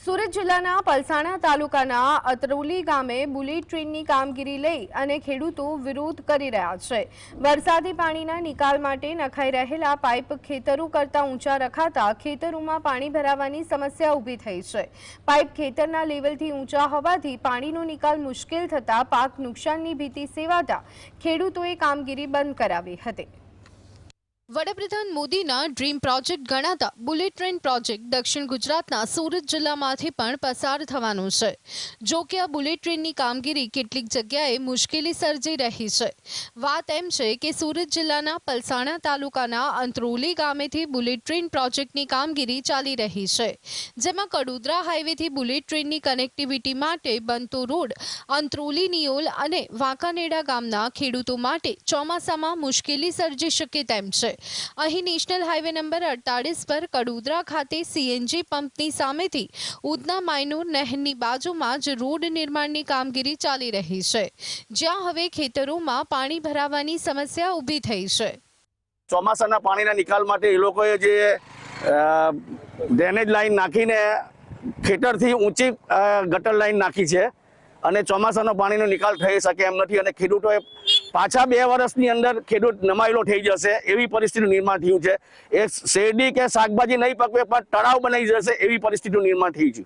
સુરત જિલ્લાના પલસાણા તાલુકાના અતરોલી ગામે બુલેટ ટ્રેનની કામગીરી લઈ અને ખેડૂતો વિરોધ કરી રહ્યા છે। વરસાદી પાણીના નિકાલ માટે નખાઈ રહેલા પાઇપ ખેતરો કરતાં ઊંચા રખાતા ખેતરોમાં પાણી ભરાવાની સમસ્યા ઊભી થઈ છે। પાઇપ ખેતરના લેવલથી ઊંચા હોવાથી પાણીનો નિકાલ મુશ્કેલ થતા પાક નુકસાનની ભીતિ સેવાતા ખેડૂતોએ કામગીરી બંધ કરાવી હતી। વડાપ્રધાન મોદીના ડ્રીમ પ્રોજેક્ટ ગણાતા બુલેટ ટ્રેન પ્રોજેક્ટ દક્ષિણ ગુજરાતના સુરત જિલ્લામાંથી પણ પસાર થવાનો છે। જો કે આ બુલેટ ટ્રેનની કામગીરી કેટલીક જગ્યાએ મુશ્કેલી સર્જી રહી છે। વાત એમ છે કે સુરત જિલ્લાના પલસાણા તાલુકાના અંત્રોલી ગામેથી બુલેટ ટ્રેન પ્રોજેક્ટની કામગીરી ચાલી રહી છે, જેમાં કડોદરા હાઈવેથી બુલેટ ટ્રેનની કનેક્ટિવિટી માટે બનતો રોડ અંત્રોલી નિયોલ અને વાંકાનેડા ગામના ખેડૂતો માટે ચોમાસામાં મુશ્કેલી સર્જી શકે તેમ છે। અહીં નેશનલ હાઈવે નંબર 48 પર કડોદરા ખાતે સીએનજી પંપની સામેથી ઉધના માયનોર નહેરની બાજુમાં જ રોડ નિર્માણની કામગીરી ચાલી રહી છે, જ્યાં હવે ખેતરોમાં પાણી ભરાવાની સમસ્યા ઊભી થઈ છે। ચોમાસાના પાણીના નિકાલ માટે એ લોકોએ જે ડ્રેનેજ લાઈન નાખીને ખેતરથી ઊંચી ગટર લાઈન નાખી છે અને ચોમાસાનો પાણીનો નિકાલ થઈ શકે એમ નથી અને ખેડૂતોએ પાછા 2 વર્ષની અંદર ખેડૂત નમાયેલો થઈ જશે એવી પરિસ્થિતિનું નિર્માણ થયું છે। એક શેરડી કે શાકભાજી નહીં પકવે પણ તળાવ બનાવી જશે એવી પરિસ્થિતિનું નિર્માણ થયું છે।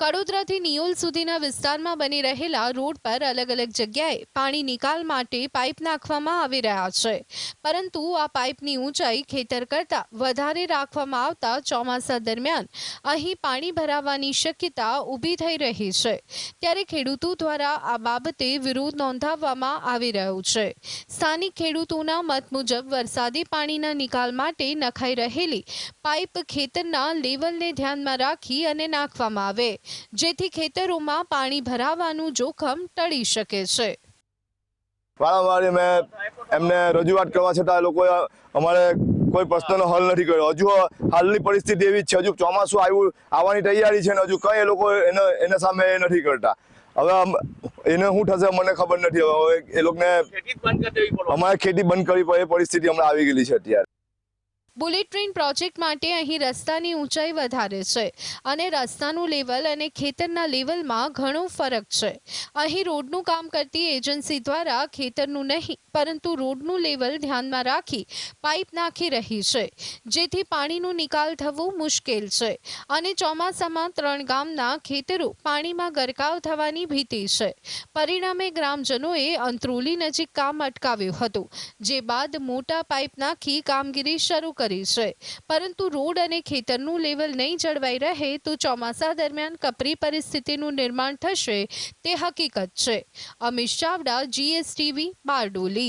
કડોદરાથી નિયોલ સુધીના વિસ્તારમાં બની રહેલા રોડ પર અલગ અલગ જગ્યાએ પાણી નિકાલ માટે પાઇપ નાખવામાં આવી રહ્યા છે, પરંતુ આ પાઇપની ઊંચાઈ ખેતર કરતાં વધારે રાખવામાં આવતા ચોમાસા દરમિયાન અહીં પાણી ભરાવાની શક્યતા ઊભી થઈ રહી છે। ત્યારે ખેડૂતો દ્વારા આ બાબતે વિરોધ નોંધાવવામાં આવી રહ્યો છે। સ્થાનિક ખેડૂતોના મત મુજબ વરસાદી પાણીના નિકાલ માટે નખાઈ રહેલી પાઇપ ખેતરના લેવલને ધ્યાનમાં રાખી અને નાખવામાં આવે, જેથી ખેતરોમાં પાણી ભરાવાનું જોખમ ટળી શકે છે। વારંવાર મેં એમને રજૂઆત કરવા છતાં લોકોએ અમારે કોઈ પ્રશ્નનો હલ નથી કર્યો। હજુ હાલની પરિસ્થિતિ એવી જ છે, હજુ ચોમાસું આવવાની તૈયારી છે ને હજુ કંઈ એ લોકો એના સામે નથી કરતા। હવે એને શું થશે મને ખબર નથી। હવે એ લોકોને અમારે ખેતી બંધ કરવી પડે એ પરિસ્થિતિ હમણાં આવી ગયેલી છે અત્યારે। બુલેટ ટ્રેન પ્રોજેક્ટ માટે અહીં રસ્તાની ઊંચાઈ વધારે છે અને રસ્તાનું લેવલ અને ખેતરના લેવલમાં ઘણો ફરક છે। અહીં રોડનું કામ કરતી એજન્સી દ્વારા ખેતરનું નહીં પરંતુ રોડનું લેવલ ધ્યાનમાં રાખી પાઇપ નાખી રહી છે, જેથી પાણીનો નિકાલ થવો મુશ્કેલ છે અને ચોમાસામાં 3 ગામના ખેતરો પાણીમાં ગરકાવ થવાની ભીતિ છે। પરિણામે ગ્રામજનોએ અંત્રોલી નજીક કામ અટકાવ્યું હતું, જે બાદ મોટા પાઇપ નાખી કામગીરી શરૂ કરી છે, પરંતુ રોડ અને ખેતરનું લેવલ નહીં જળવાઈ રહે તો ચોમાસા દરમિયાન કપરી પરિસ્થિતિનું નિર્માણ થશે તે હકીકત છે। અમિશ ચાવડા, GSTV, બારડોલી।